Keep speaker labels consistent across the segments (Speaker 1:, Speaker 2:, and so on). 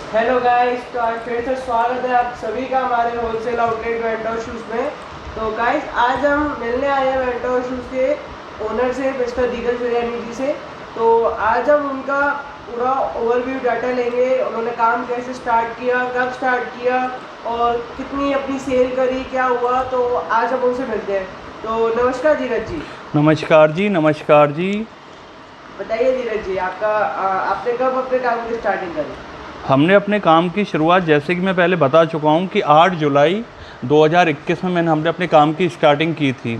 Speaker 1: Hello guys, तो आज फिर से स्वागत है आप सभी का हमारे होलसेल आउटलेट वेंटोर शूज़ में। तो गाइस, आज हम मिलने आए हैं वेंटोर शूज़ के ओनर से, मिस्टर दीगज बिरयानी जी से। तो आज हम उनका पूरा ओवरव्यू डाटा लेंगे, उन्होंने काम कैसे स्टार्ट किया, कब स्टार्ट किया और कितनी अपनी सेल करी, क्या हुआ। तो आज हम उनसे मिलते हैं। तो नमस्कार धीरज जी।
Speaker 2: नमस्कार जी, नमस्कार जी।
Speaker 1: बताइए धीरज जी, आपने कब अपने काम की स्टार्टिंग करी?
Speaker 2: हमने अपने काम की शुरुआत, जैसे कि मैं पहले बता चुका हूं, कि 8 जुलाई 2021 में हमने अपने काम की स्टार्टिंग की थी।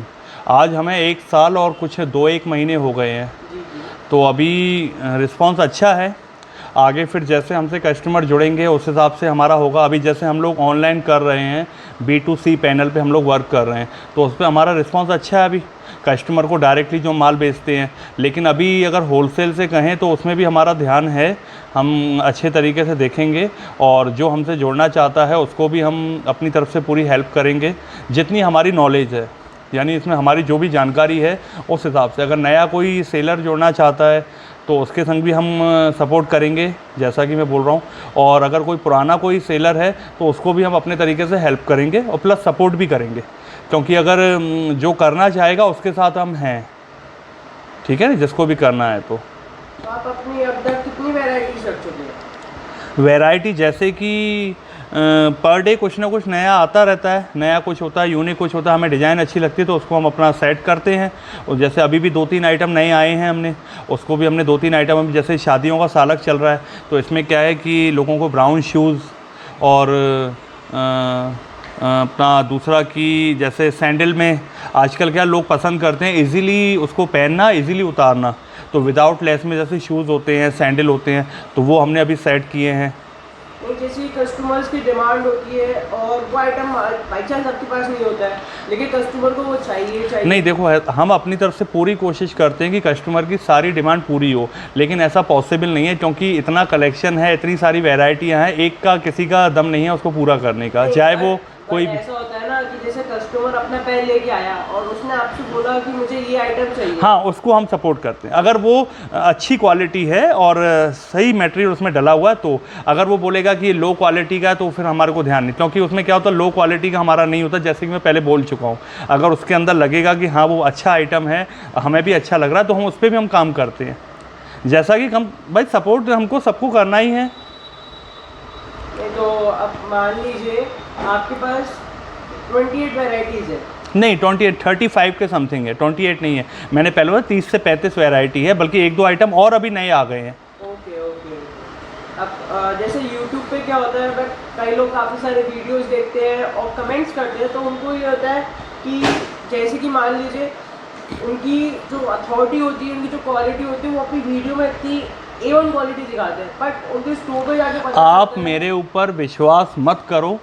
Speaker 2: आज हमें 1 साल और कुछ 2-1 महीने हो गए हैं।
Speaker 1: जी जी।
Speaker 2: तो अभी रिस्पांस अच्छा है। आगे फिर जैसे हमसे कस्टमर जुड़ेंगे उस हिसाब से हमारा होगा। अभी जैसे हम लोग ऑनलाइन कर रहे हैं, B2C पैनल पे हम लोग वर्क कर रहे हैं, तो उस पर हमारा रिस्पांस अच्छा है। अभी कस्टमर को डायरेक्टली जो माल बेचते हैं, लेकिन अभी अगर होलसेल से कहें तो उसमें भी हमारा ध्यान है। हम अच्छे तरीके से देखेंगे और जो हमसे जुड़ना चाहता है उसको भी हम अपनी तरफ से पूरी हेल्प करेंगे, जितनी हमारी नॉलेज है, यानी इसमें हमारी जो भी जानकारी है उस हिसाब से। अगर नया कोई सेलर जोड़ना चाहता है तो उसके संग भी हम सपोर्ट करेंगे, जैसा कि मैं बोल रहा हूँ। और अगर कोई पुराना कोई सेलर है तो उसको भी हम अपने तरीके से हेल्प करेंगे और प्लस सपोर्ट भी करेंगे, क्योंकि अगर जो करना चाहेगा उसके साथ हम हैं। ठीक है ना, जिसको भी करना है। तो
Speaker 1: आप अपनी अब तक कितनी वैरायटीज रख चुके हैं?
Speaker 2: वैरायटी जैसे कि पर डे कुछ ना कुछ नया आता रहता है, नया कुछ होता है, यूनिक कुछ होता है, हमें डिज़ाइन अच्छी लगती है तो उसको हम अपना सेट करते हैं। और जैसे अभी भी 2-3 आइटम नए आए हैं, हमने उसको भी हमने 2-3 आइटम, अभी जैसे शादियों का सालक चल रहा है तो इसमें क्या है कि लोगों को ब्राउन शूज़ और अपना दूसरा कि जैसे सैंडल में आजकल क्या लोग पसंद करते हैं, इजीली उसको पहनना, इजीली उतारना। तो विदाउट लेस में जैसे शूज़ होते हैं, सैंडल होते हैं, तो वो हमने अभी सेट किए हैं।
Speaker 1: और जैसे कस्टमर्स की डिमांड होती है और वो आइटम बाई चांस आपके पास नहीं होता है, लेकिन कस्टमर को वो चाहिए।
Speaker 2: नहीं देखो, हम अपनी तरफ से पूरी कोशिश करते हैं कि कस्टमर की सारी डिमांड पूरी हो, लेकिन ऐसा पॉसिबल नहीं है, क्योंकि इतना कलेक्शन है, इतनी सारी वैरायटियां हैं, एक का किसी का दम नहीं है उसको पूरा करने का, चाहे वो कोई भी।
Speaker 1: ऐसा होता है ना कि जैसे कस्टमर अपना पैन लेके आया और उसने आपसे बोला कि मुझे ये आइटम चाहिए।
Speaker 2: हाँ, उसको हम सपोर्ट करते हैं अगर वो अच्छी क्वालिटी है और सही मटेरियल उसमें डला हुआ है। तो अगर वो बोलेगा कि ये लो क्वालिटी का है तो फिर हमारे को ध्यान नहीं, क्योंकि उसमें क्या होता है, लो क्वालिटी का हमारा नहीं होता, जैसे कि मैं पहले बोल चुका हूँ। अगर उसके अंदर लगेगा कि हाँ वो अच्छा आइटम है, हमें भी अच्छा लग रहा है, तो हम उस पर भी हम काम करते हैं। जैसा कि हम भाई सपोर्ट हमको सबको करना ही है।
Speaker 1: तो अब मान लीजिए आपके पास 28 वैरायटीज़ है।
Speaker 2: नहीं, 28, 35 के समथिंग है, 28 नहीं है। मैंने पहले बोला 30 से 35 वैरायटी है, बल्कि 1-2 आइटम और अभी नए आ गए हैं।
Speaker 1: Okay okay. अब जैसे यूट्यूब पे क्या होता है, बट कई लोग काफ़ी सारे वीडियोस देखते हैं और कमेंट्स करते हैं, तो उनको ये होता है कि जैसे कि मान लीजिए उनकी जो अथॉरिटी होती है, उनकी जो क्वालिटी होती है, वो अपनी वीडियो में इतनी A1 क्वालिटी दिखाते हैं, बट उनके स्टोर पे जाके पता
Speaker 2: आप
Speaker 1: चलता है।
Speaker 2: मेरे ऊपर विश्वास मत करो,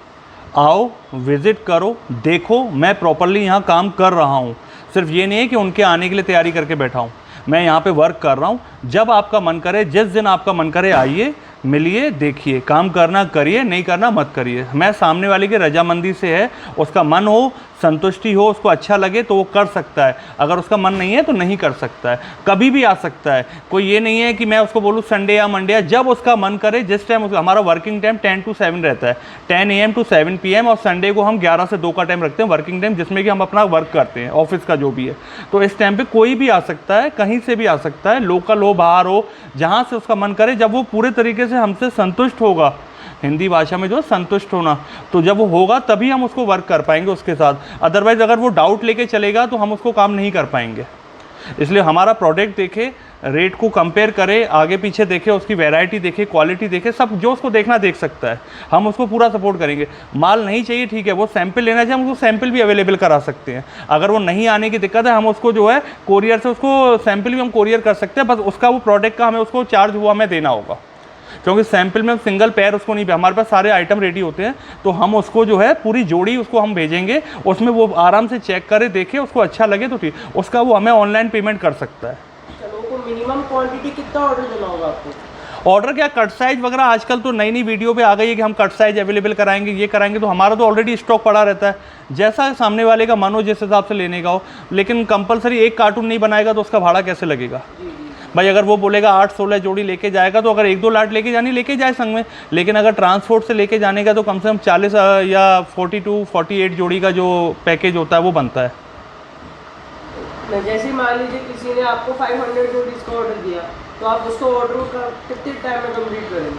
Speaker 2: आओ विज़िट करो, देखो मैं प्रॉपरली यहाँ काम कर रहा हूँ। सिर्फ ये नहीं है कि उनके आने के लिए तैयारी करके बैठा हूँ, मैं यहाँ पे वर्क कर रहा हूँ। जब आपका मन करे, जिस दिन आपका मन करे, आइए, मिलिए, देखिए, काम करना करिए, नहीं करना मत करिए। मैं सामने वाले की रजामंदी से है, उसका मन हो, संतुष्टि हो, उसको अच्छा लगे तो वो कर सकता है। अगर उसका मन नहीं है तो नहीं कर सकता है, कभी भी आ सकता है। कोई ये नहीं है कि मैं उसको बोलूँ संडे या मंडे, या जब उसका मन करे, जिस टाइम हमारा वर्किंग टाइम 10 to 7 रहता है, 10 AM to 7 PM, और संडे को हम 11 से 2 का टाइम रखते हैं वर्किंग टाइम, जिसमें कि हम अपना वर्क करते हैं, ऑफिस का जो भी है। तो इस टाइम पे कोई भी आ सकता है, कहीं से भी आ सकता है, लोकल हो, बाहर हो, जहाँ से उसका मन करे, जब वो पूरे तरीके से हमसे संतुष्ट होगा, हिंदी भाषा में जो है संतुष्ट होना, तो जब वो होगा तभी हम उसको वर्क कर पाएंगे उसके साथ। अदरवाइज़ अगर वो डाउट लेके चलेगा तो हम उसको काम नहीं कर पाएंगे। इसलिए हमारा प्रोडक्ट देखे, रेट को कंपेयर करे, आगे पीछे देखे, उसकी वैरायटी देखे, क्वालिटी देखे, सब जो उसको देखना देख सकता है, हम उसको पूरा सपोर्ट करेंगे। माल नहीं चाहिए, ठीक है, वो सैंपल लेना चाहिए, हम उसको सैंपल भी अवेलेबल करा सकते हैं। अगर वो नहीं आने की दिक्कत है, हम उसको जो है कोरियर से उसको सैंपल भी हम कोरियर कर सकते हैं, बस उसका वो प्रोडक्ट का हमें उसको चार्ज हुआ हमें देना होगा, क्योंकि सैंपल में सिंगल पैर उसको नहीं, हमारे पास सारे आइटम रेडी होते हैं, तो हम उसको जो है पूरी जोड़ी उसको हम भेजेंगे, उसमें वो आराम से चेक करे, देखे, उसको अच्छा लगे तो ठीक, उसका वो हमें ऑनलाइन पेमेंट कर सकता है।
Speaker 1: चलो, को मिनिमम क्वांटिटी कितना ऑर्डर देना होगा आपको?
Speaker 2: ऑर्डर क्या, कट साइज वगैरह आजकल तो नई नई वीडियो पे आ गई है कि हम कट साइज अवेलेबल कराएंगे, ये कराएंगे, तो हमारा तो ऑलरेडी स्टॉक पड़ा रहता है, जैसा सामने वाले का मन हो, जिस हिसाब से लेने का हो। लेकिन कंपलसरी एक कार्टून नहीं बनाएगा तो उसका भाड़ा कैसे लगेगा? भाई अगर वो बोलेगा 8-16 जोड़ी लेके जाएगा तो अगर 1-2 लाट लेके जानी लेके जाए संग में, लेकिन अगर ट्रांसपोर्ट से लेके जाने का तो कम से कम 40 या 42-48 जोड़ी का जो पैकेज होता है वो बनता है।
Speaker 1: जैसे मान लीजिए किसी ने आपको 500 जोड़ीज का ऑर्डर दिया, तो आप उसको ऑर्डर का कितने टाइम में कंप्लीट करेंगे?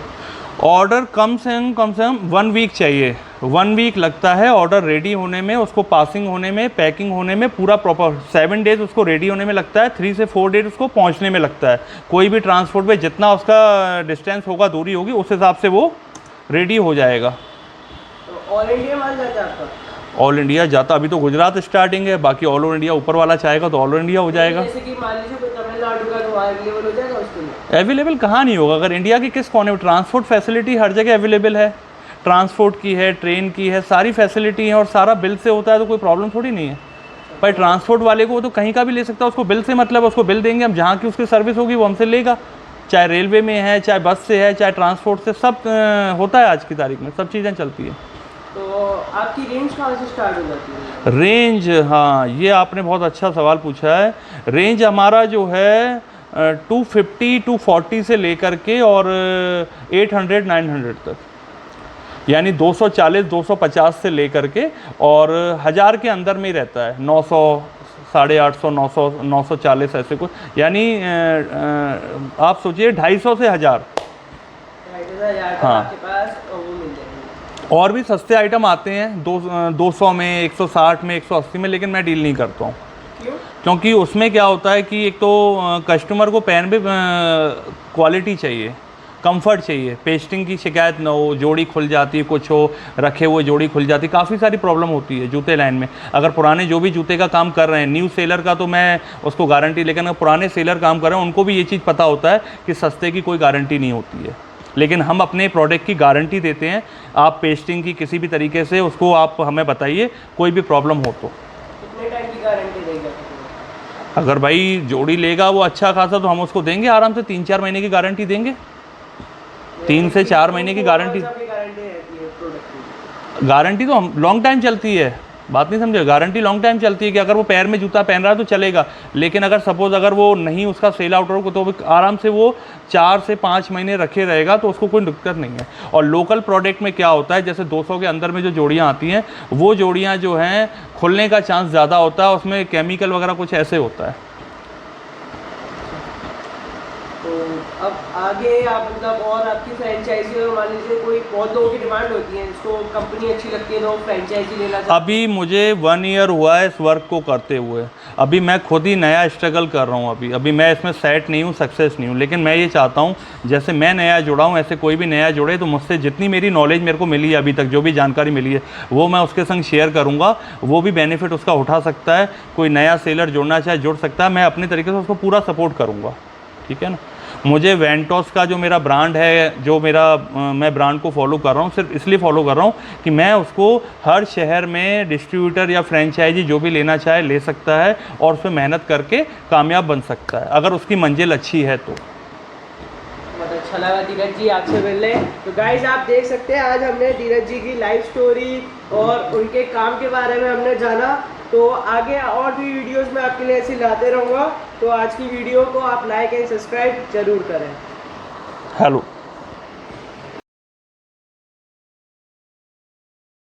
Speaker 2: ऑर्डर कम से कम 1 वीक चाहिए, 1 वीक लगता है ऑर्डर रेडी होने में, उसको पासिंग होने में, पैकिंग होने में, पूरा प्रॉपर 7 डेज़ उसको रेडी होने में लगता है, 3 से 4 डेज उसको पहुंचने में लगता है। कोई भी ट्रांसपोर्ट पे जितना उसका डिस्टेंस होगा, दूरी होगी, उस हिसाब से वो रेडी हो जाएगा।
Speaker 1: तो ऑल इंडिया माल जाता है आपका?
Speaker 2: ऑल इंडिया जाता, अभी तो गुजरात स्टार्टिंग है, बाकी ऑल ओवर इंडिया ऊपर वाला चाहेगा तो ऑल इंडिया हो जाएगा।
Speaker 1: जैसे कि मान लीजिए तमिलनाडु का तो अवेलेबल हो जाएगा उसके लिए?
Speaker 2: अवेलेबल कहाँ नहीं होगा, अगर इंडिया के किस कोने में, ट्रांसपोर्ट फैसिलिटी हर जगह अवेलेबल है, ट्रांसपोर्ट की है, ट्रेन की है, सारी फैसिलिटी है और सारा बिल से होता है, तो कोई प्रॉब्लम थोड़ी नहीं है। पर ट्रांसपोर्ट वाले को वो तो कहीं का भी ले सकता है, उसको बिल से मतलब, उसको बिल देंगे हम, जहाँ की उसकी सर्विस होगी वो हमसे लेगा, चाहे रेलवे में है, चाहे बस से है, चाहे ट्रांसपोर्ट से, सब होता है आज की तारीख में, सब चीज़ें चलती है।
Speaker 1: तो आपकी रेंज कहाँ से स्टार्ट हो जाती है?
Speaker 2: रेंज, हाँ ये आपने बहुत अच्छा सवाल पूछा है। रेंज हमारा जो है 250 240 से लेकर के और 800 900 तक, यानी 240 250 से लेकर के और 1000 के अंदर में ही रहता है, 900 850 900 940 ऐसे कुछ, यानी आप सोचिए 250 से 1000। हाँ,
Speaker 1: आपके पास वो मिल जाएगी।
Speaker 2: और भी सस्ते आइटम आते हैं 200 में, 160 में, 180 में, लेकिन मैं डील नहीं करता हूँ।
Speaker 1: क्यों?
Speaker 2: क्योंकि उसमें क्या होता है कि एक तो कस्टमर को पहन में क्वालिटी चाहिए, कंफर्ट चाहिए, पेस्टिंग की शिकायत ना हो, जोड़ी खुल जाती है, कुछ हो, रखे हुए जोड़ी खुल जाती है, काफ़ी सारी प्रॉब्लम होती है जूते लाइन में। अगर पुराने जो भी जूते का काम कर रहे हैं, न्यू सेलर का तो मैं उसको गारंटी, लेकिन अगर पुराने सेलर काम कर रहे हैं उनको भी ये चीज़ पता होता है कि सस्ते की कोई गारंटी नहीं होती है, लेकिन हम अपने प्रोडक्ट की गारंटी देते हैं। आप पेस्टिंग की किसी भी तरीके से उसको आप हमें बताइए, कोई भी प्रॉब्लम हो तो।
Speaker 1: कितने टाइम की गारंटी देगा?
Speaker 2: अगर भाई जोड़ी लेगा वो अच्छा खासा तो हम उसको देंगे आराम से 3-4 महीने की गारंटी देंगे, 3 से 4 महीने की गारंटी।
Speaker 1: रहती है प्रोडक्ट की?
Speaker 2: गारंटी तो हम लॉन्ग टाइम चलती है, बात नहीं समझे, गारंटी लॉन्ग टाइम चलती है कि अगर वो पैर में जूता पहन रहा है तो चलेगा, लेकिन अगर सपोज़ अगर वो नहीं, उसका सेल आउट हो तो आराम से वो 4 से 5 महीने रखे रहेगा, तो उसको कोई दिक्कत नहीं है। और लोकल प्रोडक्ट में क्या होता है, जैसे 200 के अंदर में जो जोड़ियाँ आती हैं, वो जोड़ियाँ जो हैं खुलने का चांस ज़्यादा होता है, उसमें केमिकल वगैरह कुछ ऐसे होता है।
Speaker 1: तो अब आगे आप मतलब और आपकी फ्रेंचाइजी, और मान लीजिए कोई बहुत लोगों की डिमांड होती है, इसको कंपनी अच्छी लगती है तो फ्रेंचाइजी लेना चाहते हैं।
Speaker 2: अभी मुझे 1 ईयर हुआ है इस वर्क को करते हुए, अभी मैं खुद ही नया स्ट्रगल कर रहा हूँ, अभी मैं इसमें सेट नहीं हूँ, सक्सेस नहीं हूँ, लेकिन मैं ये चाहता हूँ जैसे मैं नया जुड़ा हूँ ऐसे कोई भी नया जुड़े, तो मुझसे जितनी मेरी नॉलेज मेरे को मिली है अभी तक, जो भी जानकारी मिली है वो मैं उसके संग शेयर करूँगा, वो भी बेनिफिट उसका उठा सकता है। कोई नया सेलर जुड़ना चाहे जुड़ सकता है, मैं अपने तरीके से उसको पूरा सपोर्ट करूँगा, ठीक है ना। मुझे वेंटोस का जो मेरा ब्रांड है, जो मेरा मैं ब्रांड को फॉलो कर रहा हूँ, सिर्फ इसलिए फॉलो कर रहा हूँ कि मैं उसको हर शहर में डिस्ट्रीब्यूटर या फ्रेंचाइजी जो भी लेना चाहे ले सकता है और उसमें मेहनत करके कामयाब बन सकता है, अगर उसकी मंजिल अच्छी है तो।
Speaker 1: बहुत अच्छा लगा धीरज जी आपसे मिलने। तो गाइज आप देख सकते हैं आज हमने धीरज जी की लाइफ स्टोरी और उनके काम के बारे में हमने जाना। तो आगे और भी वीडियोस में आपके लिए ऐसी लाते रहूँगा। तो आज की वीडियो को आप लाइक एंड सब्सक्राइब जरूर करें।
Speaker 2: हेलो।